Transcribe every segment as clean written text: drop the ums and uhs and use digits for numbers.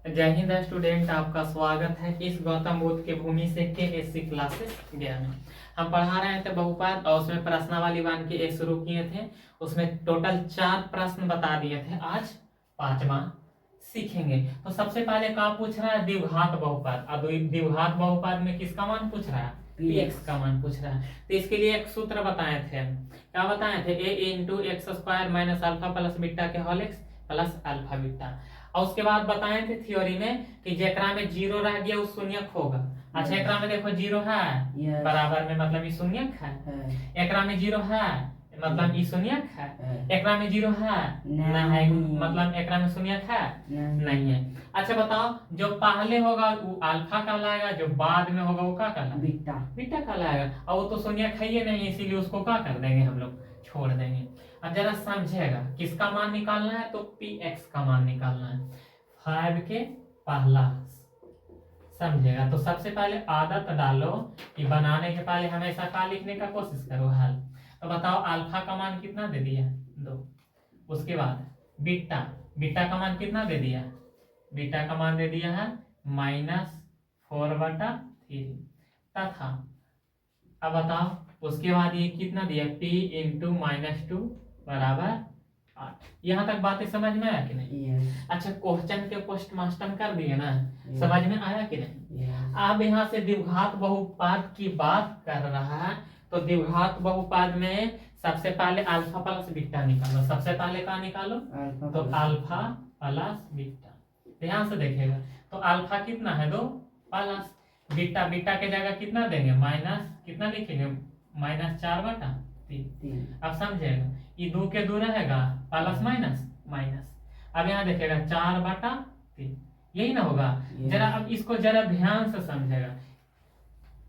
जय हिंद स्टूडेंट, आपका स्वागत है इस गौतम बुद्ध के भूमि से KSC क्लासेस गया में। हम पढ़ा रहे थे बहुपद और उसमें प्रश्नावली बन के एक शुरू किए थे। उसमें टोटल 4 प्रश्न बता दिए थे, आज 5वां सीखेंगे। तो सबसे पहले क्या पूछ रहा है? द्विघात बहुपद। अब द्विघात बहुपद में किसका मान पूछ रहा है? px का मान पूछ रहा है। तो इसके लिए एक सूत्र बताए थे। क्या बताए थे? a into x square minus alpha plus beta के whole x plus alpha beta. और उसके बाद बताए थे थ्योरी में कि जेकरा में जीरो रह गया वो शून्यक होगा। अच्छा, एकरा में देखो जीरो है बराबर में मतलब ये शून्यक है। एकरा में जीरो है मतलब ये शून्यक है। एकरा में जीरो है ना है मतलब एकरा में शून्यक है नहीं है। अच्छा बताओ, जो पहले होगा वो अल्फा कहलाएगा, जो बाद में होगा वो क्या कहलाएगा? बीटा कहलाएगा। और वो तो शून्यक है ही नहीं, इसीलिए उसको क्या कर देंगे हम लोग? छोड़ देंगे। अब जरा समझेगा, किसका मान निकालना है? तो px का मान निकालना है 5 के पहला। समझेगा? तो सबसे पहले आदत डालो कि बनाने के पहले हमेशा का लिखने का कोशिश करो हल। तो बताओ अल्फा का मान कितना दे दिया? 2। उसके बाद बीटा, बीटा का मान कितना दे दिया? बीटा का मान दे दिया है -4/3 तथा अब बताओ उसके बाद ये कितना दिया? p इंटू -2 बराबर 8। यहाँ तक बातें समझ में आया कि नहीं? अच्छा, क्वेश्चन के पोस्ट मास्टर कर दिए ना? समझ में आया कि नहीं? अब यहाँ से द्विघात बहुपद की बात कर रहा है। तो द्विघात बहुपद में सबसे पहले अल्फा प्लस बीटा निकालो। सबसे पहले क्या निकालो? तो अल्फा प्लस बीटा। ध्यान से देखेगा। तो अल्फा कितना है? 2 प्लस बीटा, बीटा के जगह कितना देंगे? माइनस कितना लिखेंगे? -4/3। अब समझेगा, ये 2 के 2 रहेगा प्लस माइनस माइनस। अब यहाँ देखेगा 4/3, यही ना होगा? जरा अब इसको जरा ध्यान से समझेगा।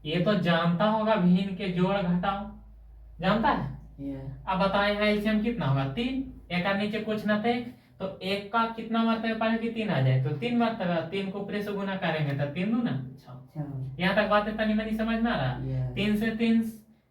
ये तो जानता होगा भिन्न के जोड़ घटाओ, जानता है? अब बताए यहाँ एलसीएम कितना होगा? 3। एक नीचे कुछ न थे तो एक का कितना मरतबा पाए कि 3 आ जाए? तो 3 मरतबा। 3 को ऊपर से गुना करेंगे तो 3 दूना 6। यहाँ तक बातें तनी मनी समझ में आ रहा? 3 से 3,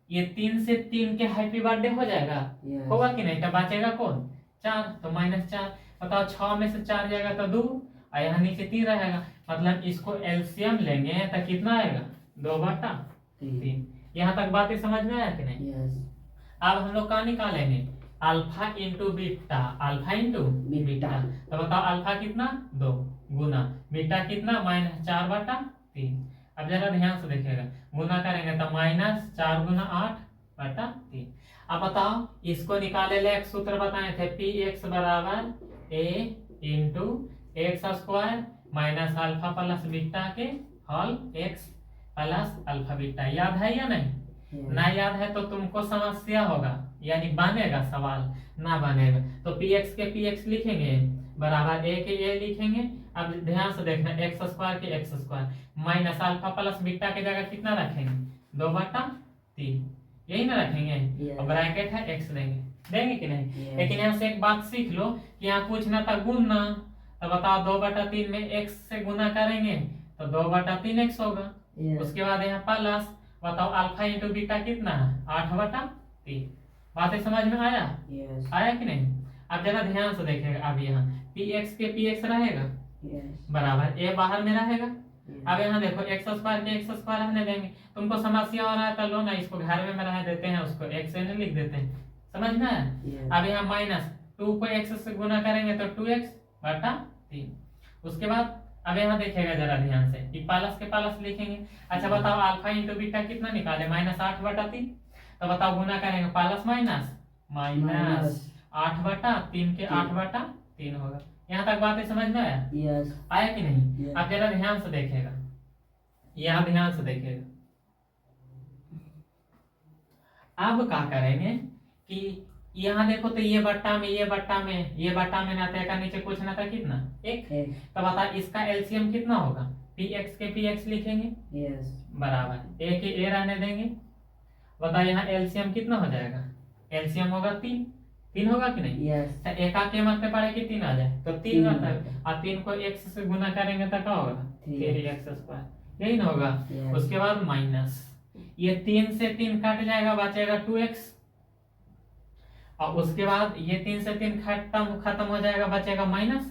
ये 3 से 3 के हैप्पी बर्थडे हो जाएगा। होगा कि नहीं? तो बचेगा कौन? 4। तो -4। बताओ 6 में से 4 जाएगा तो 2 और यहाँ नीचे 3 रहेगा। मतलब इसको एलसीएम लेंगे तो कितना आएगा? 2/3। यहाँ तक बातें समझ में आया कि नहीं? अब हम लोग का निकालेंगे alpha into beta, alpha into beta. तो बताओ अल्फा कितना? 2 गुना बीटा कितना? -4/3। अब जरा ध्यान से देखिएगा, गुना करेंगे तो -4 गुना 8/3। अब बताओ इसको निकाले ले एक सूत्र बताए थे, px बराबर a into x square minus alpha plus beta के whole x plus alpha beta. याद है या नहीं? ना याद है तो तुमको समस्या होगा, यानी बनेगा सवाल, ना बनेगा तो px के px लिखेंगे बराबर a के a लिखेंगे। अब ध्यान से देखना, एक्स स्क्वायर के x square minus alpha plus beta के जगह कितना रखेंगे? 2/3, यही ना रखेंगे? और ब्रैकेट है x देंगे कि नहीं? लेकिन यहाँ से एक बात सीख लो कि यहाँ पूछना था गुना। तो बताओ 2/3 में x से गुना करेंगे तो 2/3x होगा। उसके बाद यहाँ प्लस, बताओ अल्फा इंटू बीटा कितना है? 8/3। बातें समझ में आया? आया कि नहीं? अब जरा ध्यान से देखेगा। अब यहाँ px के px रहेगा बराबर a बाहर में रहेगा। अब यहाँ देखो एक्स स्क्वायर के एक्स स्क्वायर रहने देंगे। तुमको समस्या हो रहा है तो लो ना, इसको घर में रह देते हैं, उसको x से लिख देते हैं। समझ में आया? अब यहाँ -2 को x से गुना करेंगे तो 2x/3। उसके बाद अब यहाँ देखेगा जरा ध्यान से, कि प्लस के प्लस लिखेंगे। अच्छा बताओ अल्फा इंटू बीटा कितना निकाले? -8/3। तो बताओ गुना करेंगे प्लस माइनस -8/3 के 8/3 होगा। यहाँ तक बातें समझ में आया? आया कि नहीं? अब जरा ध्यान से देखेगा, यहाँ ध्यान से देखेगा। अब क्या करेंगे कि यहाँ देखो तो ये बट्टा में ये बट्टा में ये बट्टा में ना था, नीचे कुछ ना था, कितना? 1। तो बता इसका एलसीएम कितना होगा? px के px लिखेंगे बराबर a के a रहने देंगे। बता यहाँ एलसीएम कितना हो जाएगा? एलसीएम होगा 3 होगा कि नहीं? तो एक के मतलब पड़े कि 3 आ जाए तो 3 मतलब, और 3 को x से गुना करेंगे तो क्या होगा? 3x², यही ना होगा? उसके बाद माइनस, ये 3 से 3 कट जाएगा, बचेगा 2x। और उसके बाद ये 3 से 3 खत्म हो जाएगा, बचेगा -8।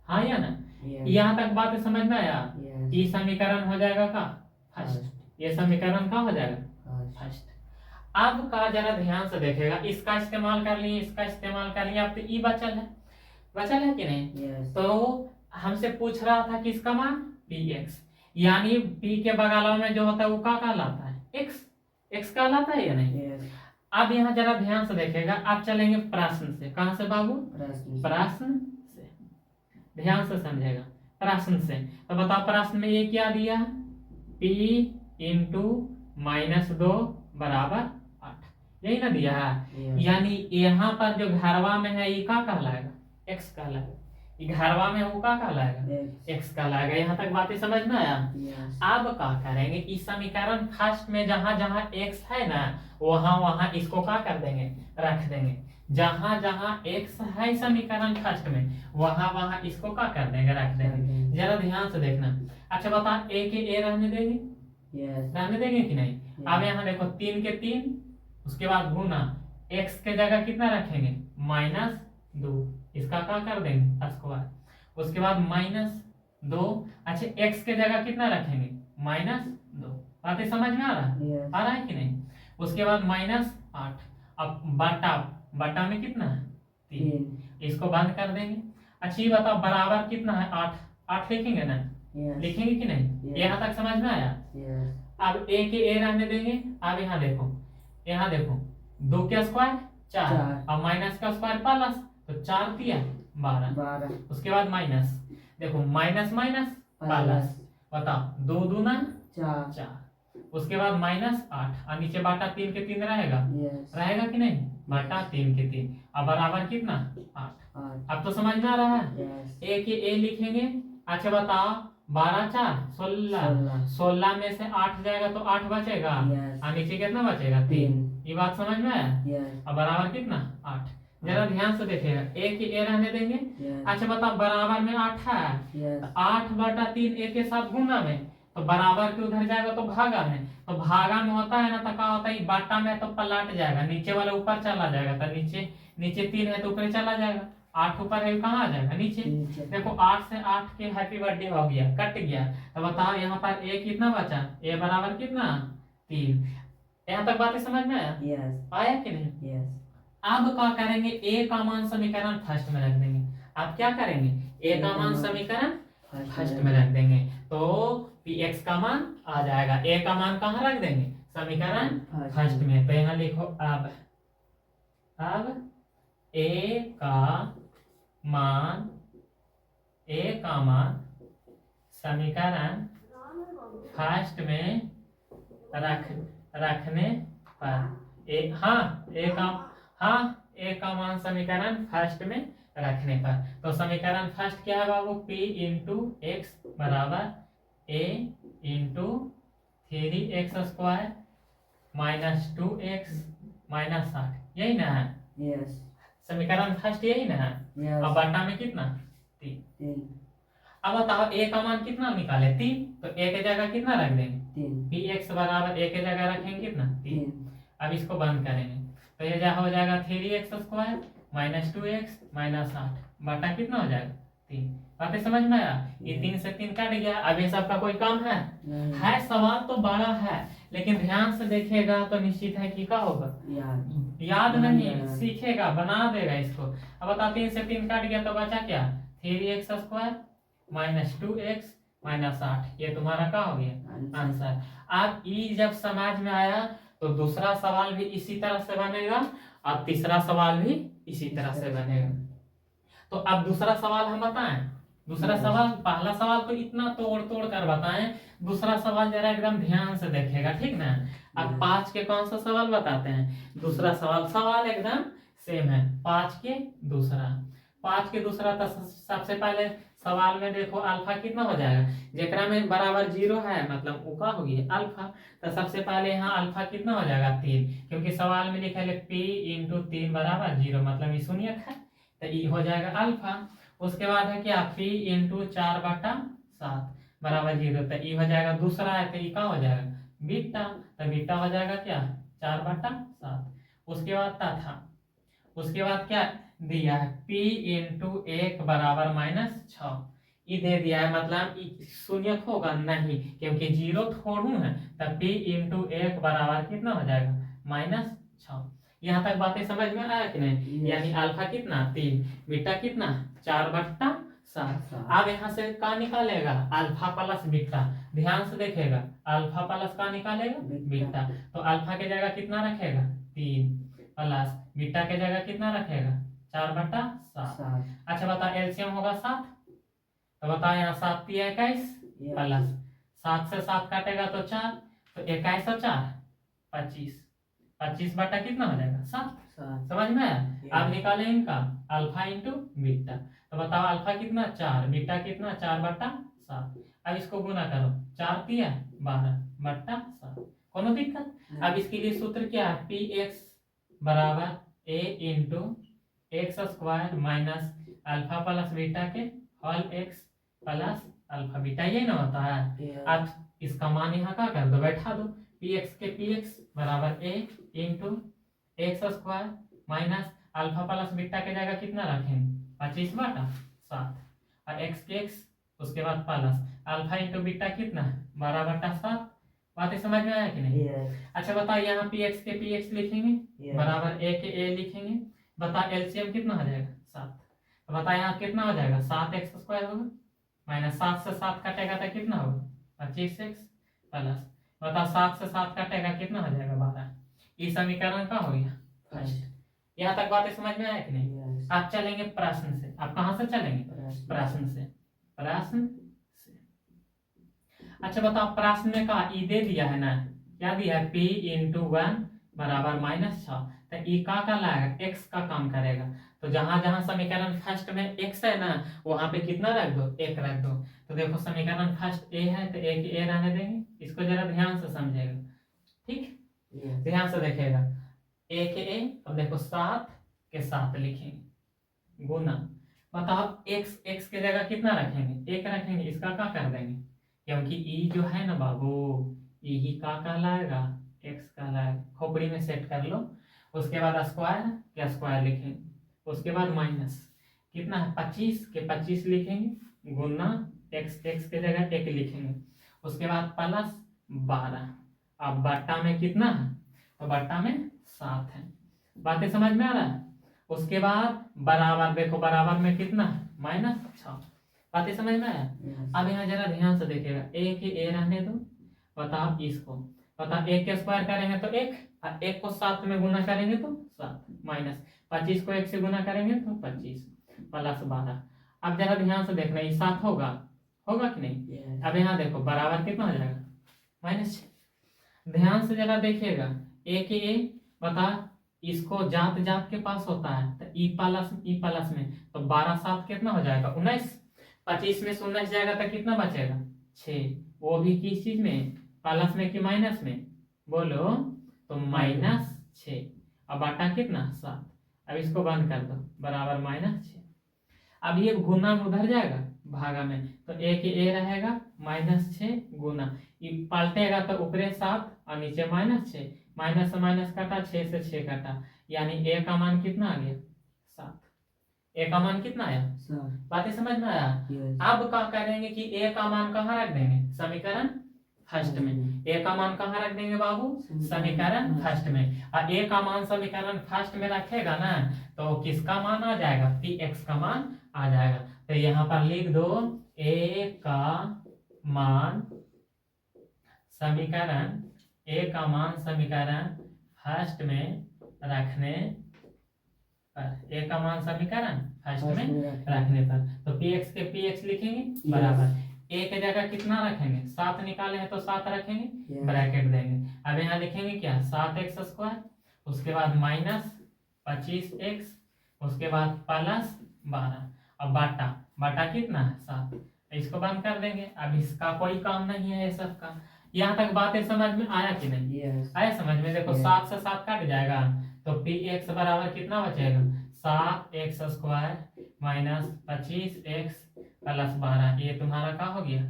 हाँ या ना? यहाँ तक बात समझ में आया। Yes. ये समीकरण हो जाएगा का फर्स्ट, ये समीकरण का हो जाएगा First. फर्स्ट। अब का जरा ध्यान से देखेगा, इसका इस्तेमाल कर लिए, इसका इस्तेमाल कर लिए, अब तो ई बचल है कि नहीं। Yes. तो हमसे पूछ रहा था कि इसका मान px, यानी p के बगलों में जो होता है वो का कहलाता है x कहलाता है या नहीं। Yes. अब यहाँ जरा ध्यान से देखेगा, आप चलेंगे प्रश्न से। कहां से बाबू? प्रश्न. प्रश्न से, ध्यान से समझेगा। प्रश्न से तो बताओ, प्रश्न में ये क्या दिया? p इंटू -2 बराबर 8, यही ना दिया है। Yes. यानी यहाँ पर जो घरवा में है ये का कहलाएगा? x कहलाएगा। ये घरवा में वो का कहलाएगा? Yes. x कहलाएगा। यहाँ तक बातें समझ में आया। Yes. अब क्या करेंगे, इस समीकरण फर्स्ट में जहां जहां x है ना, वहां वहां इसको क्या कर देंगे? रख देंगे। जहां जहां x है समीकरण फर्स्ट में, वहां वहां इसको क्या कर देंगे? रख देंगे। जरा ध्यान से देखना। अच्छा बता, a के a रहने देंगे? Yes. रहने देंगे कि नहीं? अब यहाँ देखो 3 के 3, उसके बाद गुना, x के जगह कितना रखेंगे? -2, इसका क्या कर देंगे? स्क्वायर। उसके बाद -2, अच्छा x के जगह कितना रखेंगे? -2। बातें समझ में आ रहा है? Yes. आ रहा है कि नहीं? उसके बाद -8, अब बटा में कितना है? 3, इसको बंद कर देंगे। अच्छा ये बताओ, बराबर कितना है? 8 लिखेंगे ना? Yes. लिखेंगे कि नहीं? Yes. यहाँ तक समझ में आया। Yes. अब a के a रहने देंगे। अब यहाँ देखो 2 के स्क्वायर 4, अब माइनस का स्क्वायर प्लस, तो 4 दिया 12। उसके बाद माइनस, देखो माइनस प्लस, बताओ 2 दूना 4। उसके बाद -8, और नीचे बाटा 3 के 3 रहेगा। Yes. रहेगा कि नहीं? बाटा 3 के 3, अब बराबर कितना? 8। अब तो समझ में आ रहा है। Yes. a के a लिखेंगे। अच्छा बताओ, 12 4 16 में से 8 जाएगा तो 8 बचेगा। Yes. और नीचे कितना बचेगा? 3। ये बात समझ में आया। Yes. अब बराबर कितना? 8। जरा ध्यान से देखिएगा, a के a रहने देंगे। Yes. अच्छा बताओ, बराबर में 8 है, Yes. 8 बटा 3 a के साथ गुना में, तो बराबर के उधर जाएगा तो भागा में, तो भागा में होता है ना, तो क्या होता है? बाटा में तो पलट जाएगा, नीचे वाला ऊपर चला जाएगा, तो नीचे 3 है तो ऊपर चला जाएगा, 8 ऊपर है कहाँ आ जाएगा? नीचे। देखो 8 से 8 के हैप्पी बर्थडे हो गया, कट गया। तो बताओ यहाँ पर a कितना बचा? a बराबर कितना? 3। यहाँ तक बातें समझ में आया? Yes. आया कि नहीं? Yes. अब क्या करेंगे? a का मान समीकरण फर्स्ट में रख देंगे। अब क्या करेंगे? a का मान समीकरण फर्स्ट में रख देंगे, तो px का मान आ जाएगा। a का मान कहाँ रख देंगे? समीकरण फर्स्ट में। तो यहाँ लिखो, अब a का मान समीकरण फर्स्ट में रखने पर a का मान समीकरण फर्स्ट में रखने पर, तो समीकरण फर्स्ट क्या है बाबू? p इंटू एक्स बराबर a इंटू 3x² -2x -8, यही ना है? Yes. समीकरण फर्स्ट यही ना है। Yes. अब बटा में कितना? 3। 3. अब बताओ a का मान कितना निकाले? 3, तो a के जगह कितना रख देंगे? 3. px बराबर a के जगह रखेंगे कितना? 3। 3. अब इसको बंद करेंगे, तो ये जा हो जाएगा 3x² -2x -8 बटा कितना हो जाएगा? 3। बातें समझ में आया? ये 3 से 3 कट गया। अब ये सबका कोई काम है? है। सवाल तो बड़ा है, लेकिन ध्यान से देखेगा तो निश्चित है कि क्या होगा? याद नहीं, सीखेगा, बना देगा इसको। अब बता, 3 से 3 कट गया तो बचा क्या? 3x² -2x -8, ये तुम्हारा क्या हो गया? आंसर। अब ये जब समझ में आया तो दूसरा सवाल भी इसी तरह से बनेगा और तीसरा सवाल भी इसी तरह से बनेगा। तो अब दूसरा सवाल हम बताएं। दूसरा सवाल, पहला सवाल तो इतना तोड़ कर बताएं, दूसरा सवाल जरा एकदम ध्यान से देखेगा, ठीक ना? अब 5 के कौन सा सवाल बताते हैं? दूसरा सवाल एकदम सेम है। 5 के दूसरा तो सबसे पहले सवाल में देखो अल्फा कितना हो जाएगा, जेकरा में बराबर 0 है, मतलब वो का हो गया अल्फा। तो सबसे पहले यहाँ अल्फा कितना हो जाएगा? 3, क्योंकि सवाल में लिखा है p इंटू 3 बराबर 0, मतलब ये शून्यक है, तो ये हो जाएगा अल्फा। उसके बाद है क्या? p इंटू 4/7 बराबर 0, तो ये हो जाएगा दूसरा है, तो ये क्या हो जाएगा? बीटा। तो बीटा हो जाएगा क्या? 4/7। उसके बाद क्या दिया है? p इंटू 1 बराबर -6, ई दे दिया है, मतलब ई शून्य होगा नहीं, क्योंकि जीरो थोड़ू है, तब p इंटू 1 बराबर कितना हो जाएगा -6। यहाँ तक बातें समझ में आया कि नहीं? यानी अल्फा कितना 3, बीटा कितना 4/7। अब यहाँ से क्या निकालेगा? Alpha plus beta. ध्यान से देखेगा, अल्फा प्लस का निकालेगा बीटा, तो अल्फा के जगह कितना रखेगा 3 प्लस बीटा के जगह कितना रखेगा 4/7। अच्छा बता, एलसीएम होगा 7, तो बता यहाँ 7 3 21 प्लस 7 से 7 काटेगा तो 4, तो 21 और 4 25, 25 बटा कितना हो जाएगा 7। समझ में आया? अब निकाले इनका अल्फा इंटू बीटा, तो बताओ अल्फा कितना 4, बीटा कितना 4/7। अब इसको गुना करो, 4 3 12/7, कोनो दिक्कत? अब इसके लिए सूत्र क्या है? पी एक्स बराबर a into x square minus alpha plus beta के whole x plus alpha beta, ये ना होता है। अब इसका मान यहाँ का कर दो, बैठा दो, पी एक्स के पी एक्स बराबर a into x square minus alpha plus beta के जगह कितना रखेंगे 25/7 और एक्स के एक्स, उसके बाद प्लस अल्फा इंटू बीटा कितना 12/7। बातें समझ में आया कि नहीं? अच्छा बताओ, यहाँ पी एक्स के पी एक्स लिखेंगे बराबर ए के ए लिखेंगे। बता एलसीएम कितना हो जाएगा 7, तो बता यहाँ कितना हो जाएगा 7x स्क्वायर होगा माइनस 7 से 7 कटेगा तो कितना होगा 25x प्लस बता 7 से 7 कटेगा कितना हो जाएगा 12। ये समीकरण का हो गया फर्स्ट। यहाँ तक बातें समझ में आया कि नहीं? आप चलेंगे प्रश्न से। आप कहाँ से चलेंगे? प्रश्न से। प्रश्न से। अच्छा बताओ, प्रश्न में का ई दे दिया है ना, क्या दिया है? p इंटू 1 बराबर -6, तो ई का लाएगा x का काम करेगा। तो जहां जहां समीकरण फर्स्ट में x है ना, वहां पे कितना रख दो 1 रख दो। तो देखो समीकरण फर्स्ट a है तो a की a रहने देंगे। इसको जरा ध्यान से समझेगा, ठीक? ध्यान से देखेगा, a के a। अब देखो 7 के 7 लिखेंगे गुना, बताओ x के जगह कितना रखेंगे 1 रखेंगे। इसका क्या कर देंगे, क्योंकि ई जो है ना बाबू, ई ही का कहलाएगा x कहलाएगा। खोपड़ी में सेट कर लो। उसके बाद स्क्वायर के स्क्वायर लिखेंगे, उसके बाद माइनस कितना है 25 के 25 लिखेंगे गुना x के जगह 1 लिखेंगे। उसके बाद प्लस 12। अब बट्टा में कितना है, तो बट्टा में 7 है। बातें समझ में आ रहा है? उसके बाद बराबर, देखो बराबर में कितना है -6। बातें समझ में आया? अब यहाँ जरा ध्यान से देखिएगा, a के a रहने दो। बताओ इसको, बता 1 के स्क्वायर करेंगे तो 1 और 1 को 7 में गुना करेंगे तो 7 माइनस 25 को 1 से गुना करेंगे तो 25 प्लस 12। अब जरा ध्यान से देखना, ये 7 होगा कि नहीं? अब यहाँ देखो बराबर कितना हो जाएगा -6। ध्यान से जरा देखिएगा, a के a, बता इसको जात जात के पास होता है तो ई प्लस में, तो 12 7 कितना हो जाएगा 19। 25 में से 19 जाएगा तो कितना बचेगा 6, वो भी किस चीज में, प्लस में कि माइनस में, बोलो? तो -6। अब बाटा कितना 7। अब इसको बंद कर दो, बराबर -6। अब ये गुना में उधर जाएगा भागा में, तो a के a रहेगा -6 गुना, ये पलटेगा तो ऊपरे 7 और नीचे -6, माइनस से माइनस काटा 6 से 6 काटा, यानी a का मान कितना आ गया 7। a का मान कितना आया? बातें समझ में आया? अब क्या करेंगे कि a का मान कहाँ रख देंगे, समीकरण फर्स्ट में। a का मान कहाँ रख देंगे बाबू, समीकरण फर्स्ट में। और a का मान समीकरण फर्स्ट में रखेगा ना, तो किसका मान आ जाएगा, px का मान आ जाएगा। तो यहाँ पर लिख दो a का मान समीकरण, a का मान समीकरण फर्स्ट में रखने पर, a का मान समीकरण फर्स्ट में रखने पर, तो px के px लिखेंगे बराबर a के जगह कितना रखेंगे 7 निकाले हैं तो 7 रखेंगे, ब्रैकेट देंगे। अब यहाँ लिखेंगे क्या 7x स्क्वायर, उसके बाद -25x, उसके बाद प्लस 12। अब बाटा कितना है 7, इसको बंद कर देंगे। अब इसका कोई काम नहीं है ये सब का। यहाँ तक बातें समझ में आया कि नहीं? आया समझ में? देखो 7 से 7 कट जाएगा तो px बराबर कितना बचेगा 7x square minus 25x plus 12। ये तुम्हारा क्या हो गया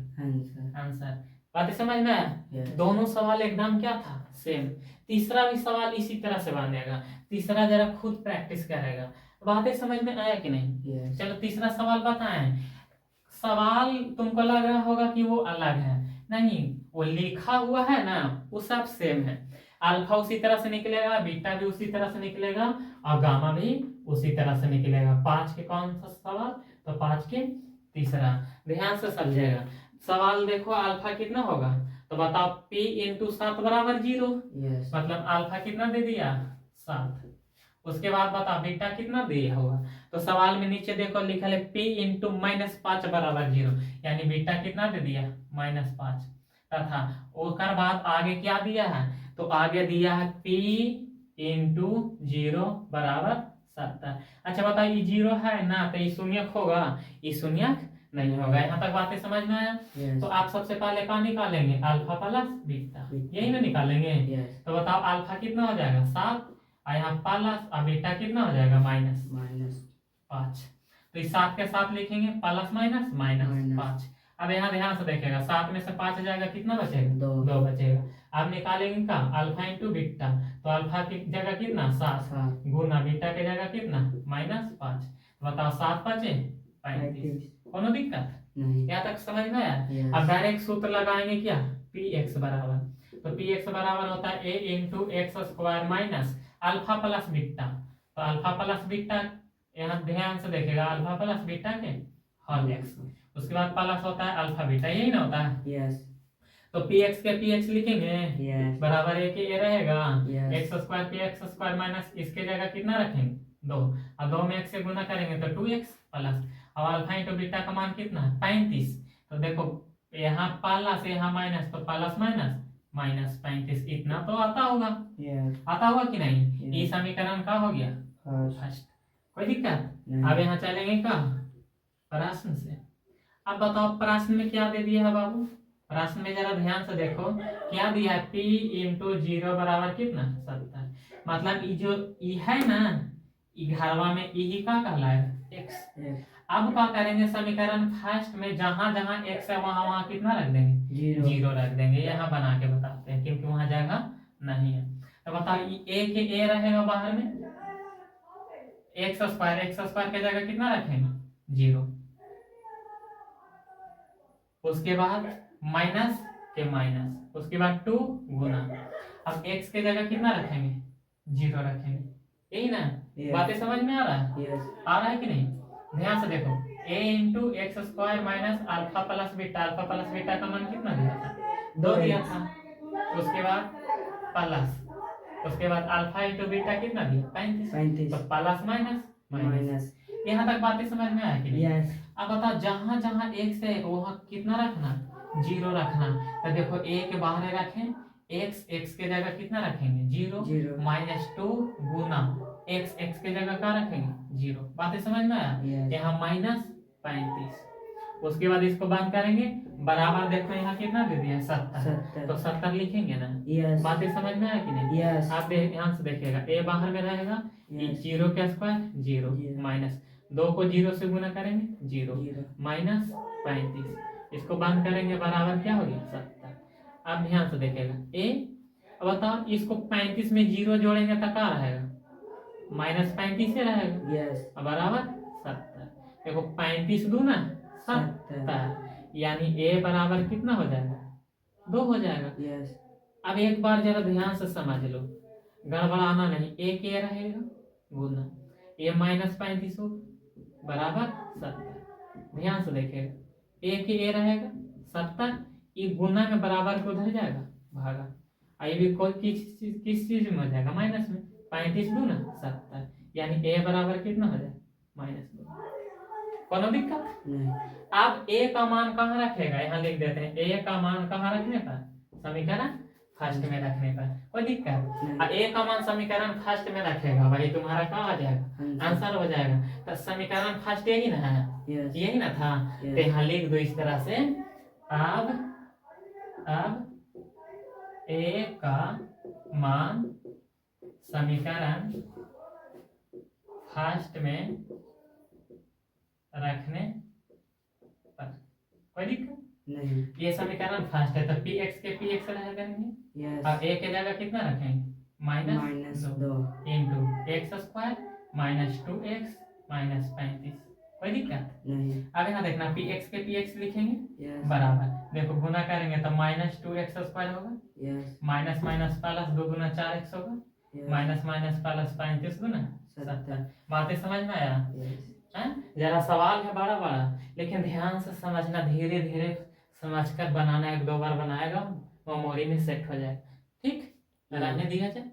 आंसर। बातें समझ में आया? दोनों सवाल एकदम क्या था सेम। तीसरा भी सवाल इसी तरह से बनेगा, तीसरा जरा खुद प्रैक्टिस करेगा। बातें समझ में आया कि नहीं? चलो तीसरा सवाल बताएं। सवाल तुमको लग रहा होगा कि वो अलग है, नहीं, वो लिखा हुआ है ना वो सब सेम है। अल्फा उसी तरह से निकलेगा, बीटा भी उसी तरह से निकलेगा और गामा भी उसी तरह से निकलेगा। 5 के कौन सा सवाल, तो 5 के तीसरा। ध्यान से समझेगा सवाल। देखो अल्फा कितना होगा, तो बताओ p इंटू 7 बराबर 0। मतलब अल्फा कितना दे दिया 7। उसके बाद बताओ बीटा कितना दिया होगा, तो सवाल में नीचे देखो लिखा है p इंटू -5 बराबर 0, यानी बीटा कितना दे दिया -5 तथा उसके बाद आगे क्या दिया है, तो आगे दिया है p इंटू 0 बराबर 70। अच्छा बताओ ये 0 है ना, तो ये शून्यक होगा, ये शून्यक नहीं होगा। यहाँ तक बातें समझ में आया। तो आप सबसे पहले क्या निकालेंगे, अल्फा प्लस बीटा, यही ना निकालेंगे। तो बताओ अल्फा कितना हो जाएगा 7 और यहाँ प्लस और बीटा कितना हो जाएगा -5। तो इस 7 के साथ लिखेंगे प्लस माइनस -5। अब यहाँ ध्यान से देखेगा 7 में से 5 जाएगा, कितना बचेगा 2 बचेगा। अब निकालेंगे का अल्फा इंटू बीटा, तो अल्फा की जगह कितना 7 गुना बीटा की जगह कितना -5। बताओ 7 बचे 35। कोनो दिक्कत नहीं। यहाँ तक समझ में आया। अब डायरेक्ट सूत्र लगाएंगे क्या, px बराबर, तो px बराबर होता है a into x square minus alpha plus beta. तो अल्फा प्लस बीटा यहाँ ध्यान से देखेगा, अल्फा प्लस बीटा के होल एक्स, उसके बाद प्लस होता है अल्फा बीटा, यही ना होता है। तो px के px लिखेंगे बराबर a के a रहेगा, x square px square minus इसके जगह कितना रखेंगे 2, और 2 में x से गुना करेंगे तो 2x प्लस, और अल्फा इंटू बीटा का मान कितना है 35। तो देखो यहाँ प्लस यहाँ माइनस, तो प्लस माइनस -35, इतना तो आता होगा। आता होगा कि नहीं। ये समीकरण का हो गया फर्स्ट, कोई दिक्कत। अब यहाँ चलेंगे का प्रश्न से। अब बताओ प्रश्न में क्या दे दिया है बाबू, प्रश्न में जरा ध्यान से देखो क्या दिया है, p इंटू 0 बराबर कितना 70। मतलब ये जो ई है ना, ई घरवा में ई का कहलाएगा x। अब क्या करेंगे, समीकरण फर्स्ट में जहां जहां x है वहां वहां कितना रख देंगे 0 रख देंगे। यहाँ बना के बताते हैं क्योंकि वहां जगह नहीं है। तो बताओ a के a रहेगा बाहर में, एक्स स्क्वायर के जगह कितना रखेंगे 0, उसके बाद माइनस के माइनस, उसके बाद 2 गुना। अब x के जगह कितना रखेंगे 0 रखेंगे, यही ना। बातें समझ में आ रहा है, आ रहा है कि नहीं। ध्यान से देखो a into x square minus alpha plus beta का मान कितना दिया था 2 दिया था। उसके बाद प्लस, उसके बाद अल्फा इंटू बीटा कितना दिया 35। तो प्लस माइनस। यहाँ तक बातें समझ में आया कि नहीं। अब बताओ जहां जहां x है वहां कितना रखना 0 रखना। तो देखो a के बाहर रखें x के जगह कितना रखेंगे 0 -2 गुना x के जगह क्या रखेंगे 0। बातें समझ में आया। यहाँ -35। उसके बाद इसको बंद करेंगे बराबर, देखो यहाँ कितना दे दिया 70, तो 70 लिखेंगे ना। बातें समझ में आया कि नहीं। आप ध्यान से देखिएगा a बाहर में रहेगा, 0 के स्क्वायर 0 माइनस 2 को 0 से गुना करेंगे 0 -35, इसको बंद करेंगे बराबर क्या हो गया 70। अब ध्यान से देखिएगा a, अब बताओ इसको 35 में 0 जोड़ेंगे तो क्या रहेगा -35 से रहेगा बराबर 70। देखो 35 दूना 70, यानी a बराबर कितना हो जाएगा 2 हो जाएगा। अब एक बार जरा ध्यान से समझ लो, गड़बड़ाना नहीं, a के रहेगा गुना a -35 हो बराबर 70। ध्यान से देखेगा a के a रहेगा 70, ये गुना में बराबर को उधर जाएगा भागा, ये भी कोई किस चीज में हो जाएगा माइनस में, 35 दूना 70, यानी a बराबर कितना हो जाएगा -2। कोनो दिक्कत नहीं। आप a का मान कहाँ रखेगा, यहाँ लिख देते हैं a का मान कहाँ रखने पर, समीकरण फर्स्ट में रखने पर, कोई दिक्कत। a का मान समीकरण फर्स्ट में रखेगा भाई, तुम्हारा क्या आ जाएगा आंसर हो जाएगा। तो समीकरण फर्स्ट यही ना है, यही ना था। तो यहाँ लिख दो इस तरह से, अब a का मान समीकरण फर्स्ट में रखने पर कोई दिक्कत नहीं। ये समीकरण फर्स्ट है तो px के px रह करेंगे, और a के जगह कितना रखेंगे -2 इंटू एक्स स्क्वायर -2x -35। कोई दिक्कत नहीं। अब यहाँ देखना पी एक्स के पी एक्स लिखेंगे यस बराबर, देखो गुना करेंगे तो माइनस 2x² होगा, यस माइनस माइनस प्लस 2 गुना 4x होगा, यस माइनस माइनस प्लस 35 गुना 70। बातें समझ में आया? यस हैं? जरा सवाल है बड़ा बड़ा, लेकिन ध्यान से समझना, धीरे धीरे समझकर बनाना, 1-2 बार बनाएगा मेमोरी में सेट हो जाएगा। ठीक, रहने दिया जाए।